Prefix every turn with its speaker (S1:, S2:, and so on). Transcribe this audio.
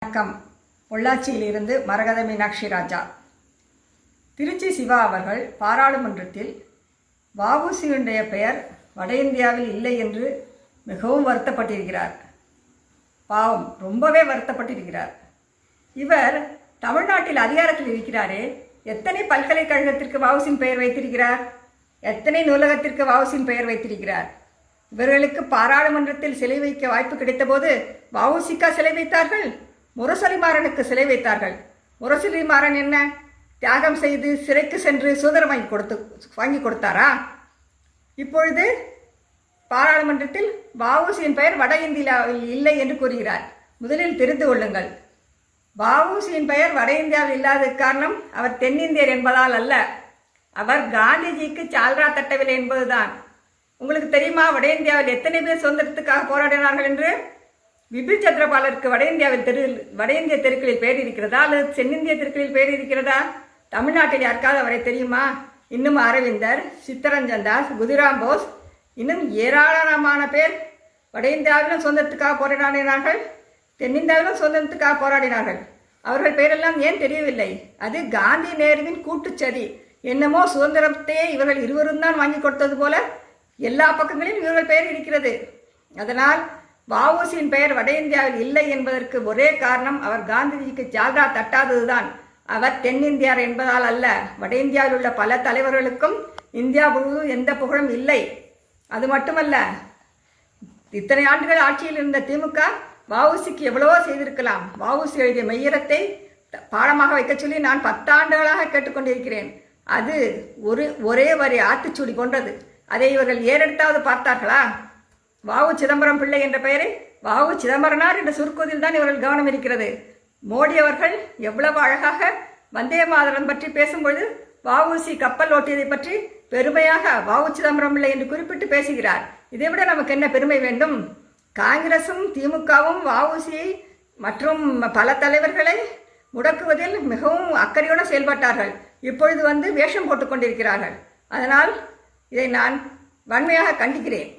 S1: வணக்கம். பொள்ளாச்சியிலிருந்து மரகத மீனாட்சி ராஜா. திருச்சி சிவா அவர்கள் பாராளுமன்றத்தில் வ.உ.சி.யுடைய பெயர் வட இந்தியாவில் இல்லை என்று மிகவும் வருத்தப்பட்டிருக்கிறார். பாவம், ரொம்பவே வருத்தப்பட்டிருக்கிறார். இவர் தமிழ்நாட்டில் அதிகாரத்தில் இருக்கிறாரே, எத்தனை பல்கலைக்கழகத்திற்கு வ.உ.சி.யின் பெயர் வைத்திருக்கிறார், எத்தனை நூலகத்திற்கு வ.உ.சி.யின் பெயர் வைத்திருக்கிறார். இவர்களுக்கு பாராளுமன்றத்தில் சிலை வைக்க வாய்ப்பு கிடைத்தபோது வ.உ.சி.க்கா சிலை வைத்தார்கள்? முரசொலிமாறனுக்கு சிலை வைத்தார்கள். முரசொலிமாறன் என்ன தியாகம் செய்து சிறைக்கு சென்று சுதந்திரம் வாங்கி கொடுத்தாரா? இப்பொழுது பாராளுமன்றத்தில் வ.உ.சி.யின் பெயர் வட இந்தியாவில் இல்லை என்று கூறுகிறார். முதலில் தெரிந்து கொள்ளுங்கள், வ.உ.சி.யின் பெயர் வட இந்தியாவில் இல்லாத காரணம் அவர் தென்னிந்தியர் என்பதால் அல்ல, அவர் காந்திஜிக்கு சால்ரா தட்டவில்லை என்பதுதான். உங்களுக்கு தெரியுமா வட இந்தியாவில் எத்தனை பேர் சுதந்திரத்துக்காக போராடினார்கள் என்று? பிபின் சந்திரபாலருக்கு வட இந்திய தெருக்களில் பெயர் இருக்கிறதா அல்லது தென்னிந்திய தெருக்களில் பெயர் இருக்கிறதா? தமிழ்நாட்டில் யாருக்காவது அவரை தெரியுமா? இன்னும் அரவிந்தர், சித்தரஞ்சன் தாஸ், குதிராம் போஸ், இன்னும் ஏராளமான பேர் வட இந்தியாவிலும் சுதந்திரத்துக்காக போராடினார்கள், தென்னிந்தியாவிலும் சுதந்திரத்துக்காக போராடினார்கள். அவர்கள் பெயரெல்லாம் ஏன் தெரியவில்லை? அது காந்தி நேருவின் கூட்டுச்சதி. என்னமோ சுதந்திரத்தையே இவர்கள் இருவரும் தான் வாங்கி கொடுத்தது போல எல்லா பக்கங்களிலும் இவர்கள் பெயர் இருக்கிறது. அதனால் வ.உ.சி.யின் பெயர் வட இந்தியாவில் இல்லை என்பதற்கு ஒரே காரணம் அவர் காந்திஜிக்கு சால்ரா தட்டாததுதான். அவர் தென்னிந்தியார் என்பதால் அல்ல. வட இந்தியாவில் உள்ள பல தலைவர்களுக்கும் இந்தியா முழுவதும் எந்த புகழும் இல்லை. அது மட்டுமல்ல, இத்தனை ஆண்டுகள் ஆட்சியில் இருந்த திமுக வ.உ.சி.க்கு எவ்வளவோ செய்திருக்கலாம். வ.உ.சி. எழுதிய மெய்யரத்தை பாடமாக வைக்க சொல்லி நான் 10 ஆண்டுகளாக கேட்டுக்கொண்டிருக்கிறேன். அது ஒரே வரி ஆத்திச்சூடி கொண்டது. அதை இவர்கள் ஏறெடுத்தாவது பார்த்தார்களா? வ.உ. சிதம்பரம் பிள்ளை என்ற பெயரை வ.உ. சிதம்பரனார் என்ற சுருக்குவதில் தான் இவர்கள் கவனம் இருக்கிறது. மோடி அவர்கள் எவ்வளவு அழகாக வந்தே மாதரம் பற்றி பேசும்பொழுது வ.உ.சி. கப்பல் ஓட்டியதை பற்றி பெருமையாக வ.உ. சிதம்பரம் பிள்ளை என்று குறிப்பிட்டு பேசுகிறார். இதைவிட நமக்கு என்ன பெருமை வேண்டும்? காங்கிரசும் திமுகவும் வ.உ.சி. மற்றும் பல தலைவர்களை முடக்குவதில் மிகவும் அக்கறையுடன் செயல்பட்டார்கள். இப்பொழுது வேஷம் போட்டுக்கொண்டிருக்கிறார்கள். அதனால் இதை நான் வன்மையாக கண்டிக்கிறேன்.